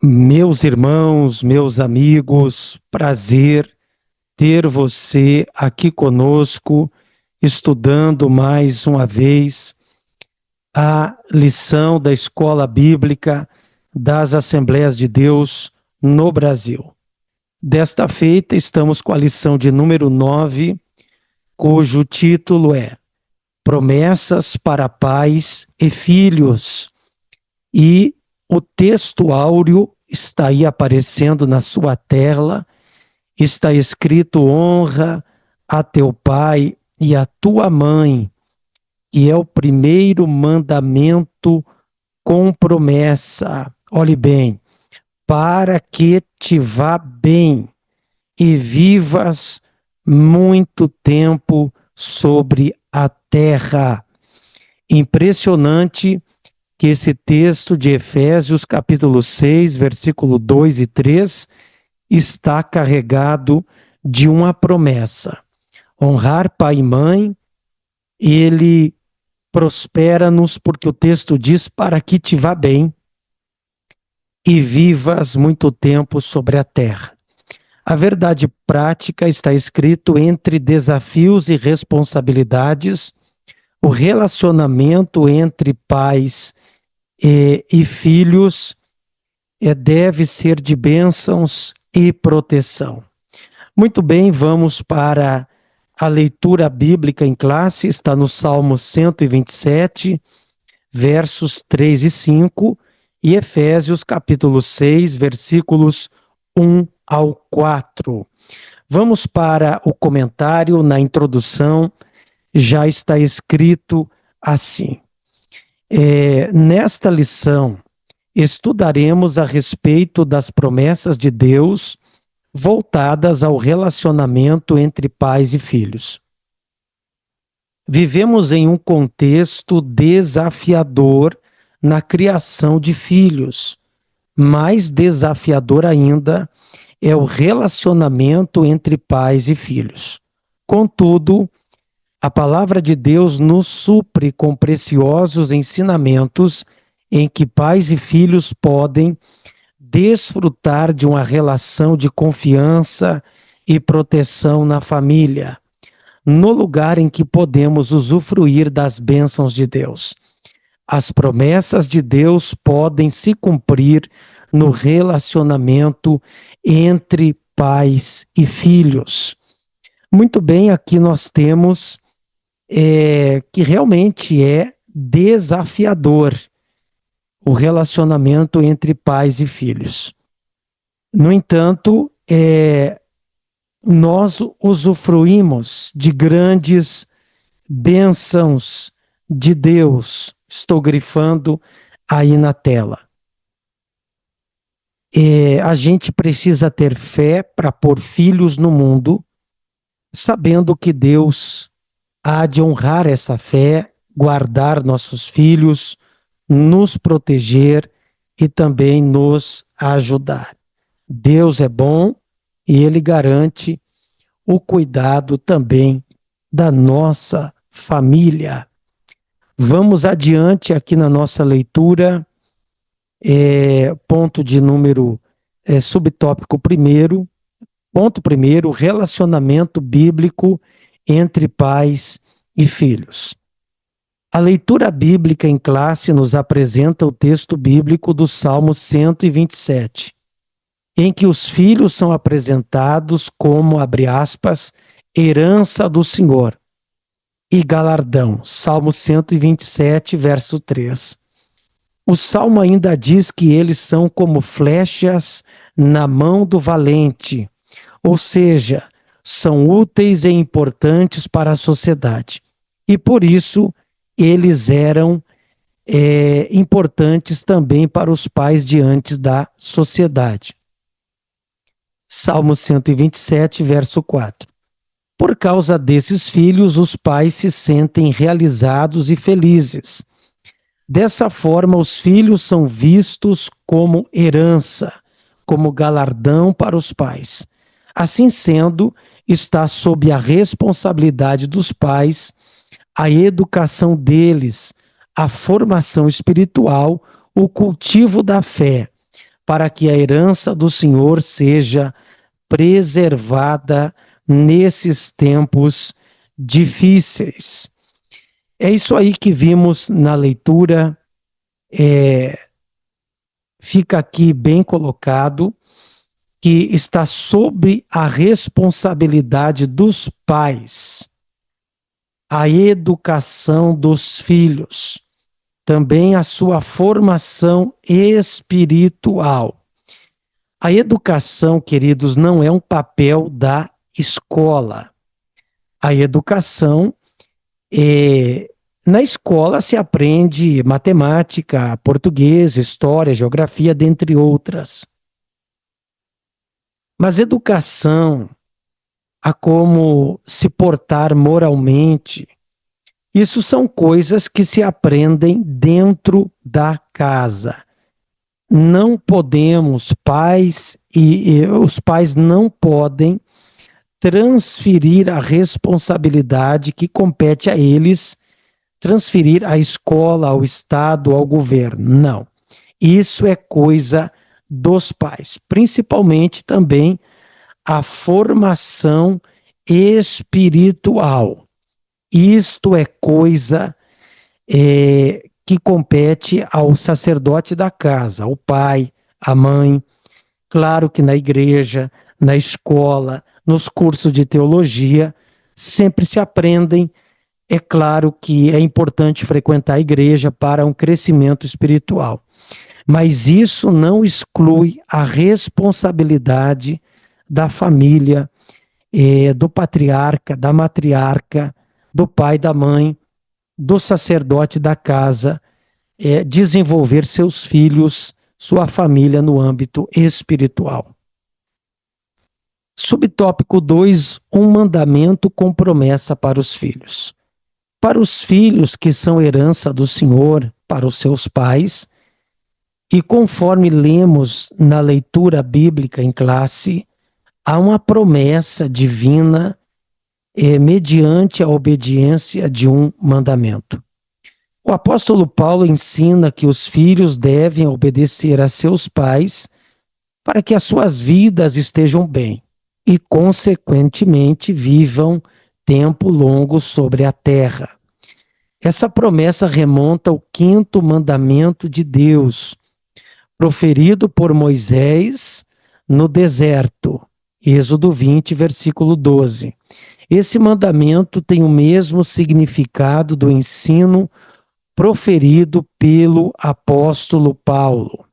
Meus irmãos, meus amigos, prazer ter você aqui conosco, estudando mais uma vez a lição da Escola Bíblica das Assembleias de Deus no Brasil. Desta feita, estamos com a lição de número 9, cujo título é Promessas para Pais e Filhos. E o texto áureo está aí aparecendo na sua tela. Está escrito: honra a teu pai e a tua mãe, que é o primeiro mandamento com promessa. Olhe bem, para que te vá bem e vivas muito tempo sobre a terra. Impressionante que esse texto de Efésios, capítulo 6, versículo 2 e 3, está carregado de uma promessa. Honrar pai e mãe, ele prospera-nos, porque o texto diz: para que te vá bem e vivas muito tempo sobre a terra. A verdade prática está escrito entre desafios e responsabilidades. O relacionamento entre pais e filhos deve ser de bênçãos e proteção. Muito bem, vamos para a leitura bíblica em classe. Está no Salmo 127, versos 3 e 5, e Efésios capítulo 6, versículos 1 ao 4. Vamos para o comentário. Na introdução já está escrito assim: nesta lição estudaremos a respeito das promessas de Deus voltadas ao relacionamento entre pais e filhos. Vivemos em um contexto desafiador na criação de filhos. Mais desafiador ainda é o relacionamento entre pais e filhos. Contudo, a palavra de Deus nos supre com preciosos ensinamentos em que pais e filhos podem desfrutar de uma relação de confiança e proteção na família, no lugar em que podemos usufruir das bênçãos de Deus. As promessas de Deus podem se cumprir no relacionamento entre pais e filhos. Muito bem, aqui nós temos que realmente é desafiador o relacionamento entre pais e filhos. No entanto, nós usufruímos de grandes bênçãos de Deus. Estou grifando aí na tela. A gente precisa ter fé para pôr filhos no mundo, sabendo que Deus há de honrar essa fé, guardar nossos filhos, nos proteger e também nos ajudar. Deus é bom e Ele garante o cuidado também da nossa família. Vamos adiante aqui na nossa leitura, ponto de número, subtópico primeiro, ponto primeiro, relacionamento bíblico entre pais e filhos. A leitura bíblica em classe nos apresenta o texto bíblico do Salmo 127, em que os filhos são apresentados como, abre aspas, herança do Senhor e galardão. Salmo 127, verso 3. O Salmo ainda diz que eles são como flechas na mão do valente, ou seja, são úteis e importantes para a sociedade. E por isso, eles eram importantes também para os pais diante da sociedade. Salmo 127, verso 4. Por causa desses filhos, os pais se sentem realizados e felizes. Dessa forma, os filhos são vistos como herança, como galardão para os pais. Assim sendo, está sob a responsabilidade dos pais a educação deles, a formação espiritual, o cultivo da fé, para que a herança do Senhor seja preservada nesses tempos difíceis. É isso aí que vimos na leitura, fica aqui bem colocado, que está sob a responsabilidade dos pais, a educação dos filhos, também a sua formação espiritual. A educação, queridos, não é um papel da escola. A educação na escola se aprende matemática, português, história, geografia, dentre outras. Mas educação, a como se portar moralmente, isso são coisas que se aprendem dentro da casa. Não podemos, os pais não podem transferir a responsabilidade que compete a eles, transferir à escola, ao Estado, ao governo. Não. Isso é coisa dos pais, principalmente também a formação espiritual. Isto é coisa que compete ao sacerdote da casa, ao pai, à mãe. Claro que na igreja, na escola, nos cursos de teologia, sempre se aprendem. É claro que é importante frequentar a igreja para um crescimento espiritual, mas isso não exclui a responsabilidade da família, do patriarca, da matriarca, do pai, da mãe, do sacerdote da casa, desenvolver seus filhos, sua família no âmbito espiritual. Subtópico 2, um mandamento com promessa para os filhos. Para os filhos que são herança do Senhor, para os seus pais, e conforme lemos na leitura bíblica em classe, há uma promessa divina mediante a obediência de um mandamento. O apóstolo Paulo ensina que os filhos devem obedecer a seus pais para que as suas vidas estejam bem e, consequentemente, vivam tempo longo sobre a terra. Essa promessa remonta ao 5º mandamento de Deus, proferido por Moisés no deserto, Êxodo 20, versículo 12. Esse mandamento tem o mesmo significado do ensino proferido pelo apóstolo Paulo.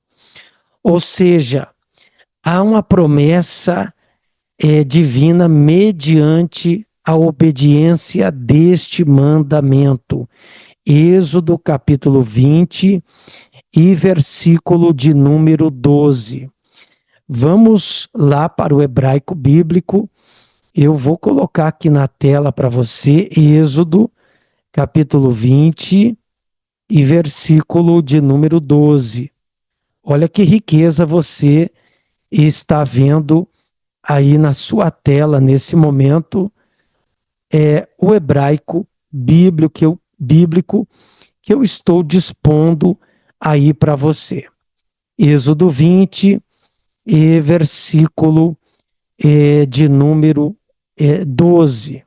Ou seja, há uma promessa divina mediante a obediência deste mandamento. Êxodo capítulo 20 e versículo de número 12. Vamos lá para o hebraico bíblico. Eu vou colocar aqui na tela para você, Êxodo capítulo 20 e versículo de número 12. Olha que riqueza você está vendo aí na sua tela nesse momento, o hebraico bíblico que eu estou dispondo aí para você. Êxodo 20 e versículo de número 12.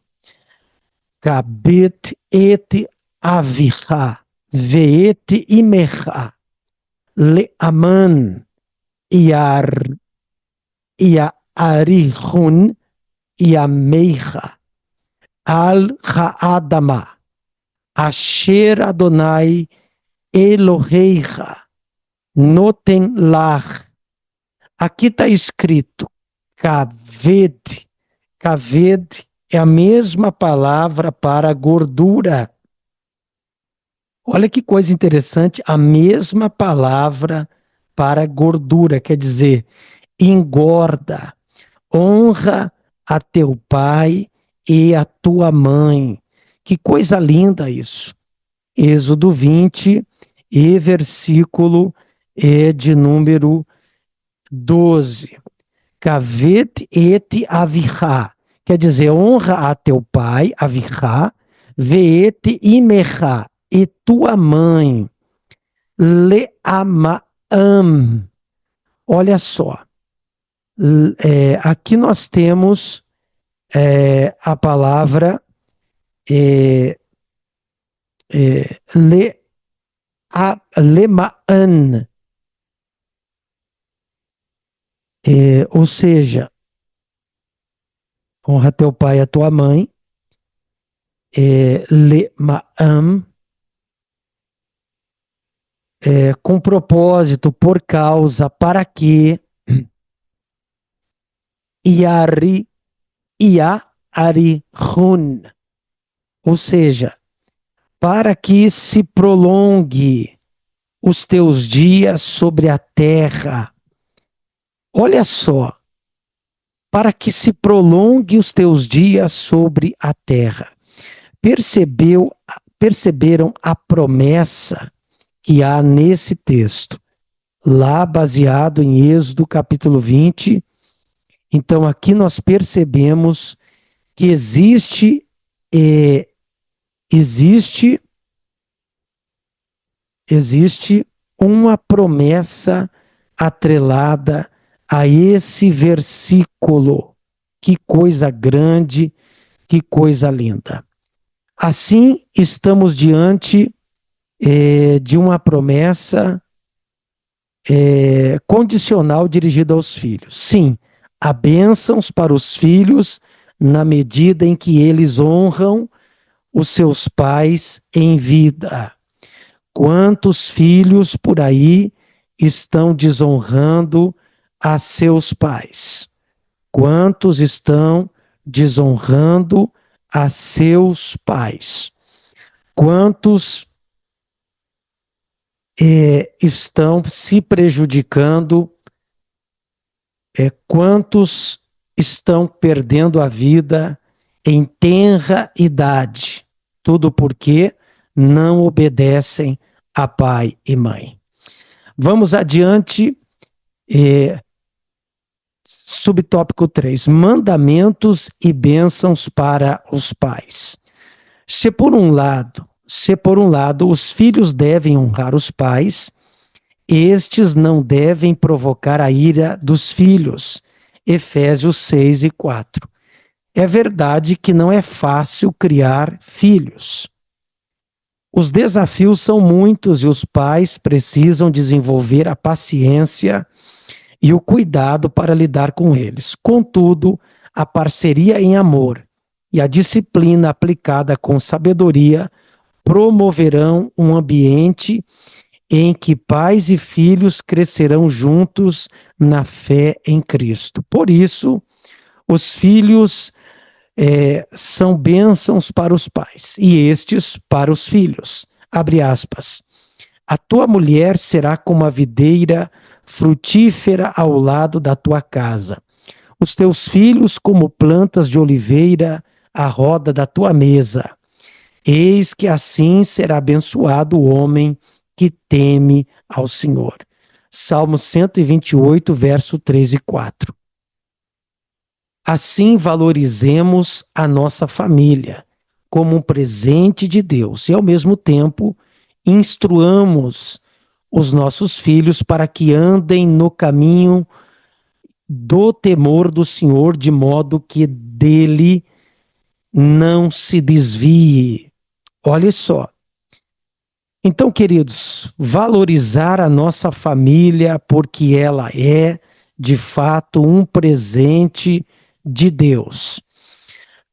Kabet et avicha veet imecha leaman Arihun Yamecha Al Haadama Asher Adonai Eloheicha Noten Lach. Aqui está escrito Kaved. Kaved é a mesma palavra para gordura. Olha que coisa interessante, a mesma palavra para gordura, quer dizer, engorda. Honra a teu pai e a tua mãe. Que coisa linda isso. Êxodo 20 e versículo de número 12. Kavet et avicha. Quer dizer, honra a teu pai, avicha, veet imecha, e tua mãe, leamaam. Olha só, aqui nós temos a palavra lemaan, ou seja, honra teu pai e a tua mãe, lemaan, com propósito, por causa, para que, iari, hun, ou seja, para que se prolongue os teus dias sobre a terra. Olha só, para que se prolongue os teus dias sobre a terra. Perceberam a promessa que há nesse texto, lá baseado em Êxodo capítulo 20. Então aqui nós percebemos que existe uma promessa atrelada a esse versículo. Que coisa grande, que coisa linda. Assim, estamos diante de uma promessa condicional dirigida aos filhos. Sim, há bênçãos para os filhos na medida em que eles honram os seus pais em vida. Quantos filhos por aí estão desonrando a seus pais? Quantos estão desonrando a seus pais? Quantos estão se prejudicando? Quantos estão perdendo a vida em tenra idade? Tudo porque não obedecem a pai e mãe. Vamos adiante. Subtópico 3. Mandamentos e bênçãos para os pais. Se por um lado, os filhos devem honrar os pais, estes não devem provocar a ira dos filhos. Efésios 6 e 4. É verdade que não é fácil criar filhos. Os desafios são muitos e os pais precisam desenvolver a paciência e o cuidado para lidar com eles. Contudo, a parceria em amor e a disciplina aplicada com sabedoria promoverão um ambiente em que pais e filhos crescerão juntos na fé em Cristo. Por isso, os filhos são bênçãos para os pais e estes para os filhos. Abre aspas. A tua mulher será como a videira frutífera ao lado da tua casa. Os teus filhos como plantas de oliveira à roda da tua mesa. Eis que assim será abençoado o homem que teme ao Senhor. Salmo 128, verso 3 e 4. Assim valorizemos a nossa família como um presente de Deus e, ao mesmo tempo, instruamos os nossos filhos para que andem no caminho do temor do Senhor, de modo que dele não se desvie. Olha só. Então, queridos, valorizar a nossa família porque ela é, de fato, um presente de Deus.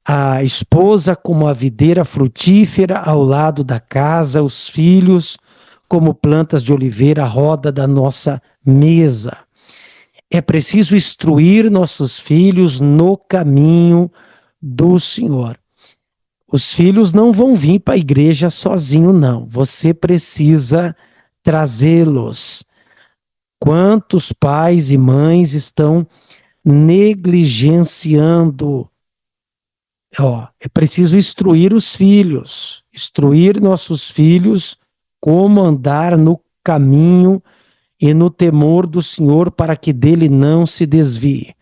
A esposa como a videira frutífera ao lado da casa, os filhos como plantas de oliveira à roda da nossa mesa. É preciso instruir nossos filhos no caminho do Senhor. Os filhos não vão vir para a igreja sozinho, não. Você precisa trazê-los. Quantos pais e mães estão negligenciando? É preciso instruir os filhos, instruir nossos filhos como andar no caminho e no temor do Senhor para que dele não se desvie.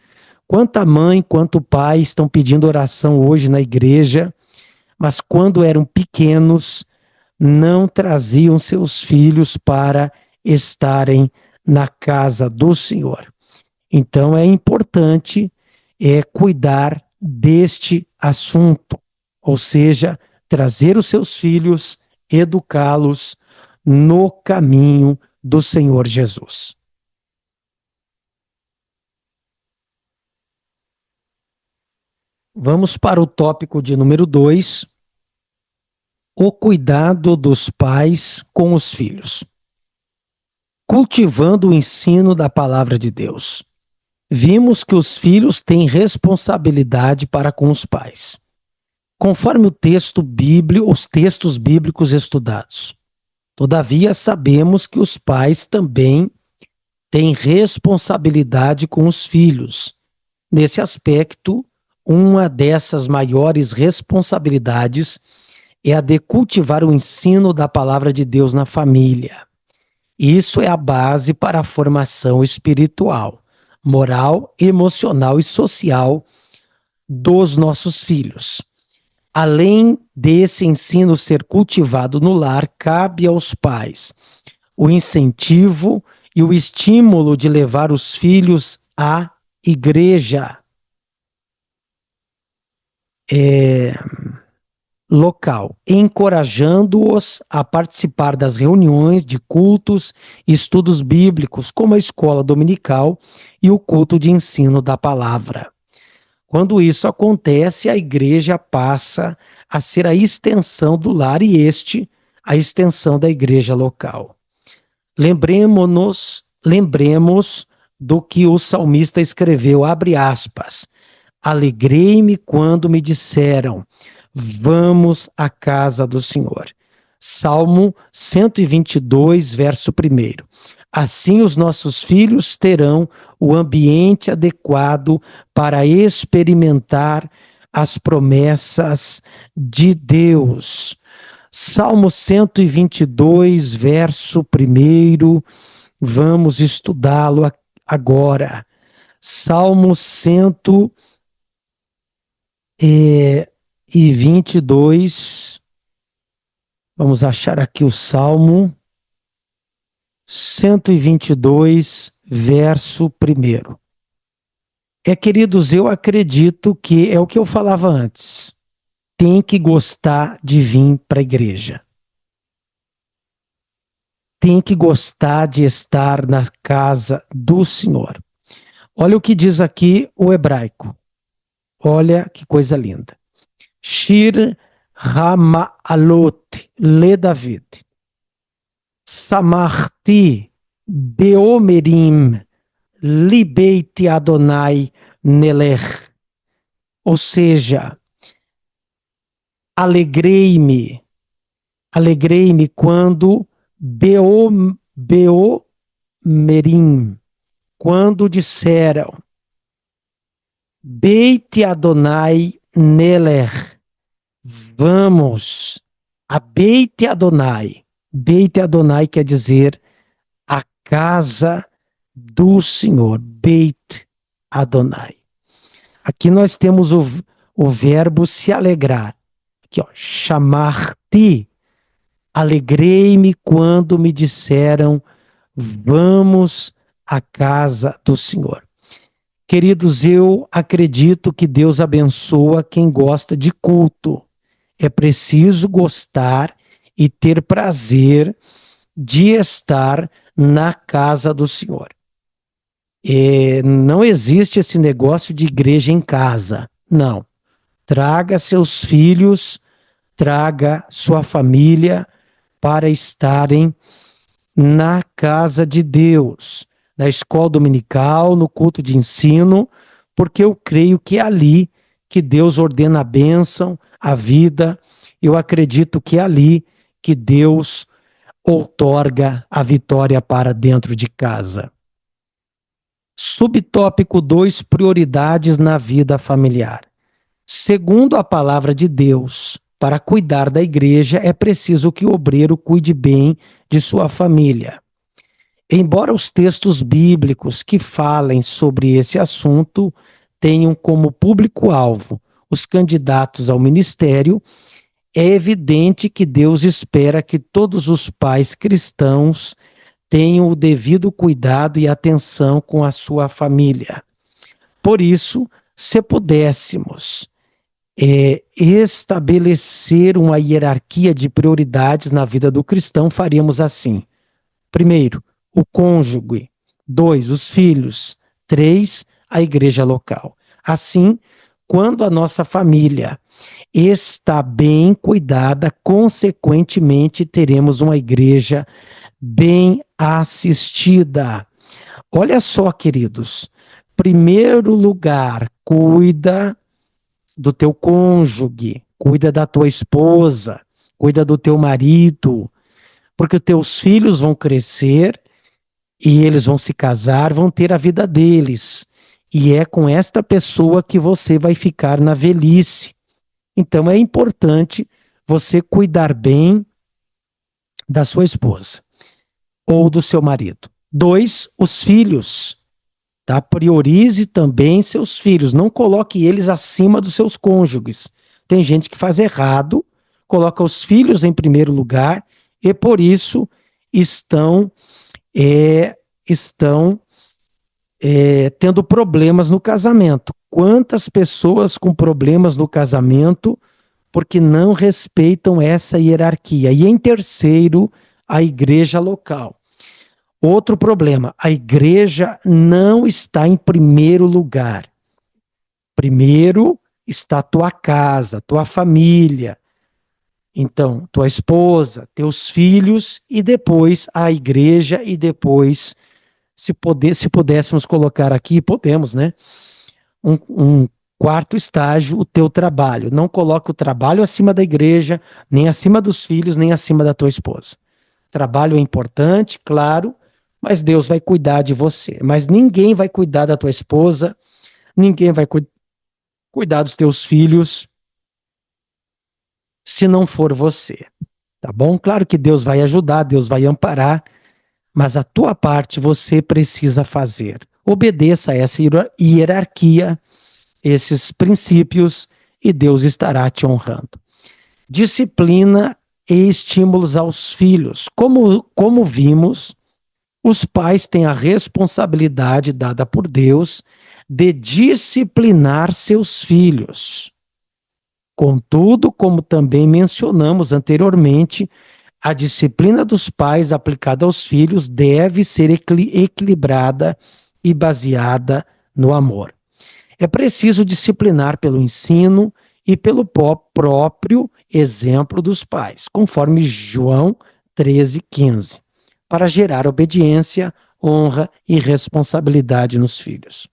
Quanta mãe, quanto pai estão pedindo oração hoje na igreja, mas quando eram pequenos, não traziam seus filhos para estarem na casa do Senhor. Então é importante cuidar deste assunto, ou seja, trazer os seus filhos, educá-los no caminho do Senhor Jesus. Vamos para o tópico de número 2, o cuidado dos pais com os filhos. Cultivando o ensino da palavra de Deus. Vimos que os filhos têm responsabilidade para com os pais, conforme os textos bíblicos estudados. Todavia, sabemos que os pais também têm responsabilidade com os filhos. Nesse aspecto, uma dessas maiores responsabilidades é a de cultivar o ensino da palavra de Deus na família. Isso é a base para a formação espiritual, moral, emocional e social dos nossos filhos. Além desse ensino ser cultivado no lar, cabe aos pais o incentivo e o estímulo de levar os filhos à igreja local, encorajando-os a participar das reuniões de cultos e estudos bíblicos, como a escola dominical e o culto de ensino da palavra. Quando isso acontece, a igreja passa a ser a extensão do lar e a extensão da igreja local. Lembremos do que o salmista escreveu, abre aspas, alegrei-me quando me disseram, vamos à casa do Senhor. Salmo 122, verso 1. Assim os nossos filhos terão o ambiente adequado para experimentar as promessas de Deus. Salmo 122, verso 1, vamos estudá-lo agora. Salmo 122, vamos achar aqui o Salmo 122, verso 1. Queridos, eu acredito que é o que eu falava antes. Tem que gostar de vir para a igreja. Tem que gostar de estar na casa do Senhor. Olha o que diz aqui o hebraico. Olha que coisa linda. Shir Hama'alot le David. Samarti beomerim libeiti Adonai nelech. Ou seja, alegrei-me quando beomerim, quando disseram Beit Adonai Neler, vamos a Beit Adonai. Beit Adonai quer dizer a casa do Senhor, Beit Adonai. Aqui nós temos o verbo se alegrar. Aqui, ó, chamar-te. Alegrei-me quando me disseram, vamos à casa do Senhor. Queridos, eu acredito que Deus abençoa quem gosta de culto. É preciso gostar e ter prazer de estar na casa do Senhor. Não existe esse negócio de igreja em casa. Não. Traga seus filhos, traga sua família para estarem na casa de Deus, na escola dominical, no culto de ensino, porque eu creio que é ali que Deus ordena a bênção, a vida. Eu acredito que é ali que Deus outorga a vitória para dentro de casa. Subtópico 2, prioridades na vida familiar. Segundo a palavra de Deus, para cuidar da igreja é preciso que o obreiro cuide bem de sua família. Embora os textos bíblicos que falem sobre esse assunto tenham como público-alvo os candidatos ao ministério, é evidente que Deus espera que todos os pais cristãos tenham o devido cuidado e atenção com a sua família. Por isso, se pudéssemos estabelecer uma hierarquia de prioridades na vida do cristão, faríamos assim. Primeiro, o cônjuge. 2, os filhos. 3, a igreja local. Assim, quando a nossa família está bem cuidada, consequentemente teremos uma igreja bem assistida. Olha só, queridos, primeiro lugar, cuida do teu cônjuge, cuida da tua esposa, cuida do teu marido, porque teus filhos vão crescer e eles vão se casar, vão ter a vida deles. E é com esta pessoa que você vai ficar na velhice. Então é importante você cuidar bem da sua esposa ou do seu marido. 2, os filhos. Tá? Priorize também seus filhos. Não coloque eles acima dos seus cônjuges. Tem gente que faz errado, coloca os filhos em primeiro lugar e por isso estão tendo problemas no casamento. Quantas pessoas com problemas no casamento porque não respeitam essa hierarquia? E em terceiro, a igreja local. Outro problema, a igreja não está em primeiro lugar. Primeiro está tua casa, tua família. Então, tua esposa, teus filhos e depois a igreja e depois, se pudéssemos colocar aqui, podemos, né? Um quarto estágio, o teu trabalho. Não coloca o trabalho acima da igreja, nem acima dos filhos, nem acima da tua esposa. Trabalho é importante, claro, mas Deus vai cuidar de você. Mas ninguém vai cuidar da tua esposa, ninguém vai cuidar dos teus filhos, se não for você. Tá bom? Claro que Deus vai ajudar, Deus vai amparar, mas a tua parte você precisa fazer. Obedeça a essa hierarquia, esses princípios, e Deus estará te honrando. Disciplina e estímulos aos filhos. Como vimos, os pais têm a responsabilidade dada por Deus de disciplinar seus filhos. Contudo, como também mencionamos anteriormente, a disciplina dos pais aplicada aos filhos deve ser equilibrada e baseada no amor. É preciso disciplinar pelo ensino e pelo próprio exemplo dos pais, conforme João 13,15, para gerar obediência, honra e responsabilidade nos filhos.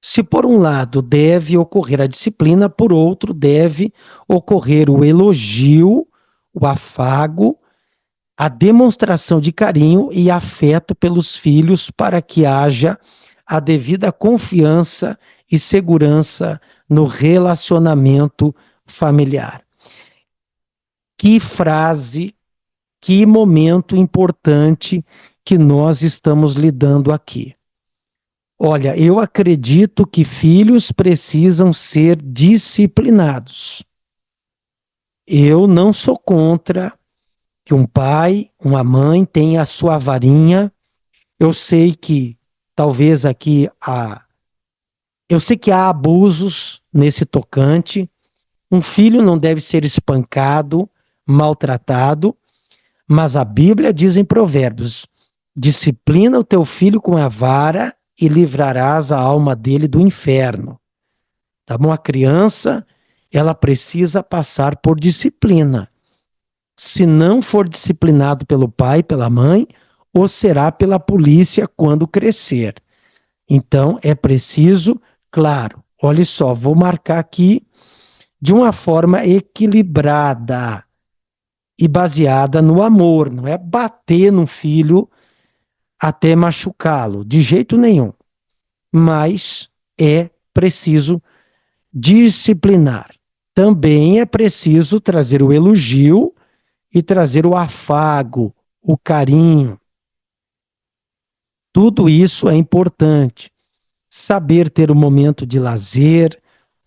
Se por um lado deve ocorrer a disciplina, por outro deve ocorrer o elogio, o afago, a demonstração de carinho e afeto pelos filhos para que haja a devida confiança e segurança no relacionamento familiar. Que frase, que momento importante que nós estamos lidando aqui. Olha, eu acredito que filhos precisam ser disciplinados. Eu não sou contra que um pai, uma mãe tenha a sua varinha. Eu sei que talvez aqui eu sei que há abusos nesse tocante. Um filho não deve ser espancado, maltratado, mas a Bíblia diz em Provérbios: disciplina o teu filho com a vara e livrarás a alma dele do inferno. Tá bom? A criança, ela precisa passar por disciplina. Se não for disciplinado pelo pai, pela mãe, ou será pela polícia quando crescer. Então, é preciso, claro, olha só, vou marcar aqui de uma forma equilibrada e baseada no amor, não é bater no filho até machucá-lo, de jeito nenhum. Mas é preciso disciplinar. Também é preciso trazer o elogio e trazer o afago, o carinho. Tudo isso é importante. Saber ter um momento de lazer,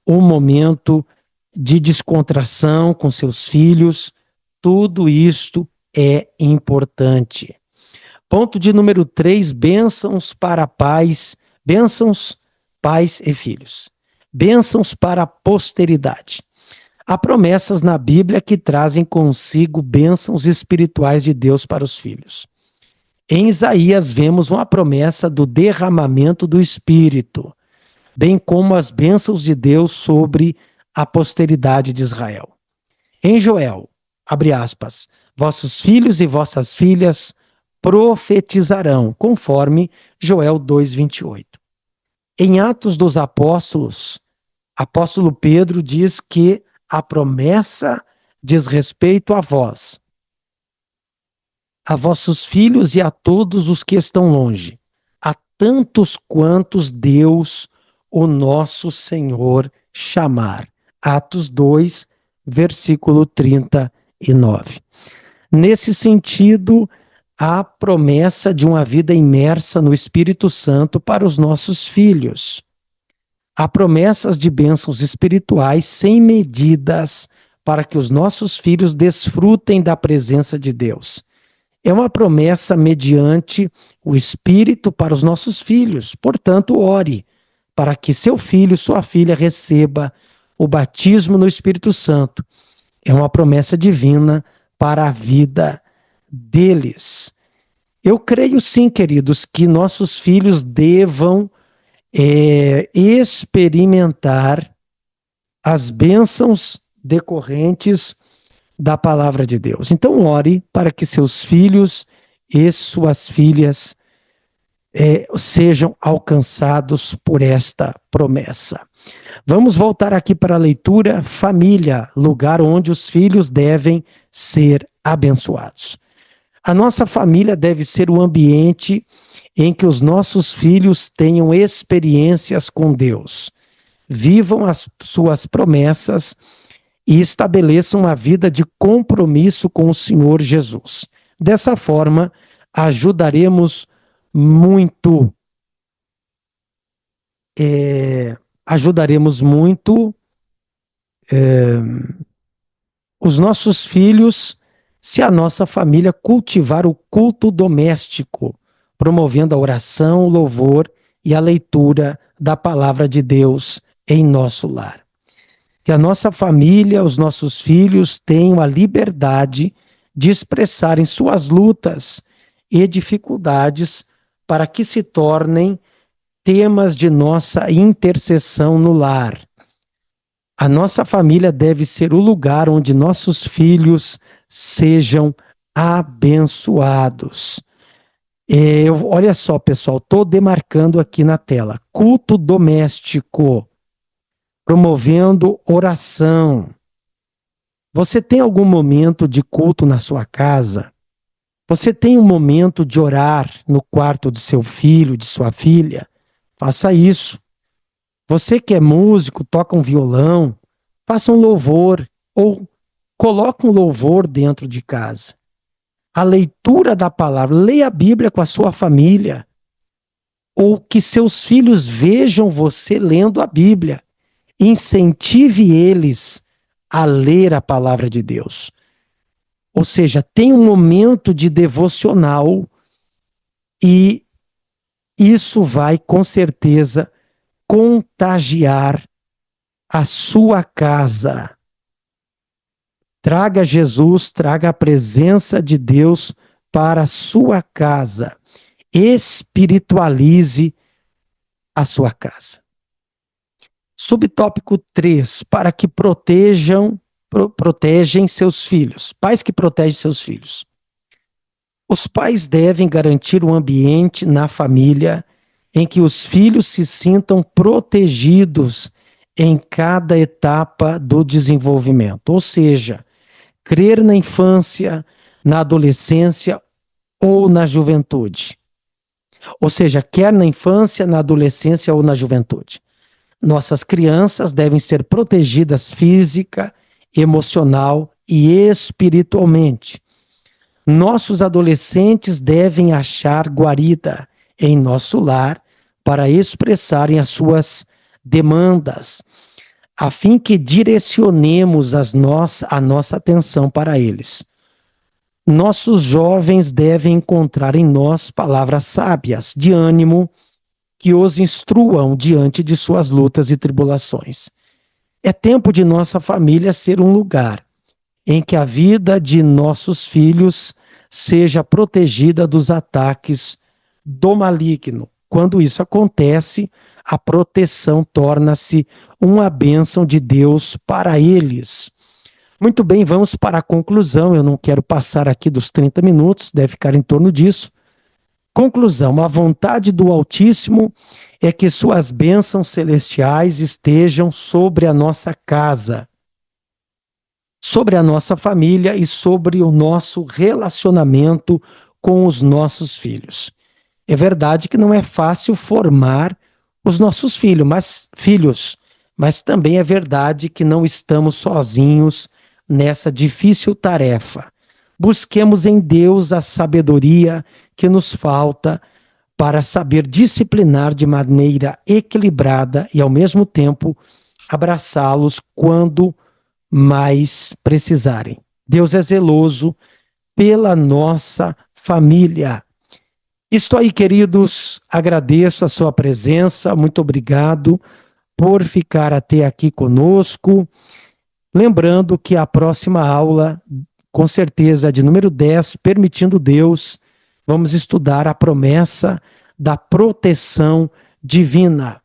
um momento de descontração com seus filhos, tudo isto é importante. Ponto de número 3, bênçãos para pais, bênçãos, pais e filhos. Bênçãos para a posteridade. Há promessas na Bíblia que trazem consigo bênçãos espirituais de Deus para os filhos. Em Isaías vemos uma promessa do derramamento do Espírito, bem como as bênçãos de Deus sobre a posteridade de Israel. Em Joel, abre aspas, vossos filhos e vossas filhas profetizarão, conforme Joel 2:28. Em Atos dos Apóstolos, apóstolo Pedro diz que a promessa diz respeito a vós, a vossos filhos e a todos os que estão longe, a tantos quantos Deus, o nosso Senhor, chamar. Atos 2, versículo 39. Nesse sentido, há promessa de uma vida imersa no Espírito Santo para os nossos filhos. Há promessas de bênçãos espirituais sem medidas para que os nossos filhos desfrutem da presença de Deus. É uma promessa mediante o Espírito para os nossos filhos. Portanto, ore para que seu filho, sua filha receba o batismo no Espírito Santo. É uma promessa divina para a vida deles. Eu creio sim, queridos, que nossos filhos devam experimentar as bênçãos decorrentes da palavra de Deus. Então, ore para que seus filhos e suas filhas sejam alcançados por esta promessa. Vamos voltar aqui para a leitura. Família, lugar onde os filhos devem ser abençoados. A nossa família deve ser o ambiente em que os nossos filhos tenham experiências com Deus, vivam as suas promessas e estabeleçam uma vida de compromisso com o Senhor Jesus. Dessa forma, ajudaremos muito os nossos filhos se a nossa família cultivar o culto doméstico, promovendo a oração, o louvor e a leitura da palavra de Deus em nosso lar. Que a nossa família, os nossos filhos tenham a liberdade de expressarem suas lutas e dificuldades para que se tornem temas de nossa intercessão no lar. A nossa família deve ser o lugar onde nossos filhos sejam abençoados. Olha só, pessoal, estou demarcando aqui na tela. Culto doméstico, promovendo oração. Você tem algum momento de culto na sua casa? Você tem um momento de orar no quarto de seu filho, de sua filha? Faça isso. Você que é músico, toca um violão, faça um louvor ou coloque um louvor dentro de casa. A leitura da palavra, leia a Bíblia com a sua família, ou que seus filhos vejam você lendo a Bíblia. Incentive eles a ler a palavra de Deus. Ou seja, tem um momento de devocional e isso vai, com certeza, contagiar a sua casa. Traga Jesus, traga a presença de Deus para a sua casa. Espiritualize a sua casa. Subtópico 3, para que protegem seus filhos. Pais que protegem seus filhos. Os pais devem garantir um ambiente na família em que os filhos se sintam protegidos em cada etapa do desenvolvimento. Ou seja, crer na infância, na adolescência ou na juventude. Ou seja, quer na infância, na adolescência ou na juventude. Nossas crianças devem ser protegidas física, emocional e espiritualmente. Nossos adolescentes devem achar guarida em nosso lar para expressarem as suas demandas, a fim que direcionemos a nossa atenção para eles. nossos jovens devem encontrar em nós palavras sábias, de ânimo, que os instruam diante de suas lutas e tribulações. É tempo de nossa família ser um lugar em que a vida de nossos filhos seja protegida dos ataques do maligno. Quando isso acontece, a proteção torna-se uma bênção de Deus para eles. Muito bem, vamos para a conclusão. Eu não quero passar aqui dos 30 minutos, deve ficar em torno disso. Conclusão: a vontade do Altíssimo é que suas bênçãos celestiais estejam sobre a nossa casa, sobre a nossa família e sobre o nosso relacionamento com os nossos filhos. É verdade que não é fácil formar os nossos filhos, mas também é verdade que não estamos sozinhos nessa difícil tarefa. Busquemos em Deus a sabedoria que nos falta para saber disciplinar de maneira equilibrada e, ao mesmo tempo, abraçá-los quando mais precisarem. Deus é zeloso pela nossa família. Estou aí, queridos, agradeço a sua presença, muito obrigado por ficar até aqui conosco. Lembrando que a próxima aula, com certeza, de número 10, permitindo Deus, vamos estudar a promessa da proteção divina.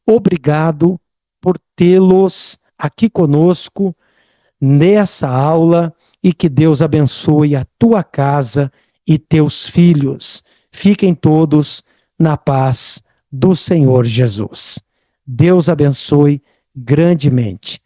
Obrigado por tê-los aqui conosco nessa aula e que Deus abençoe a tua casa e teus filhos. Fiquem todos na paz do Senhor Jesus. Deus abençoe grandemente.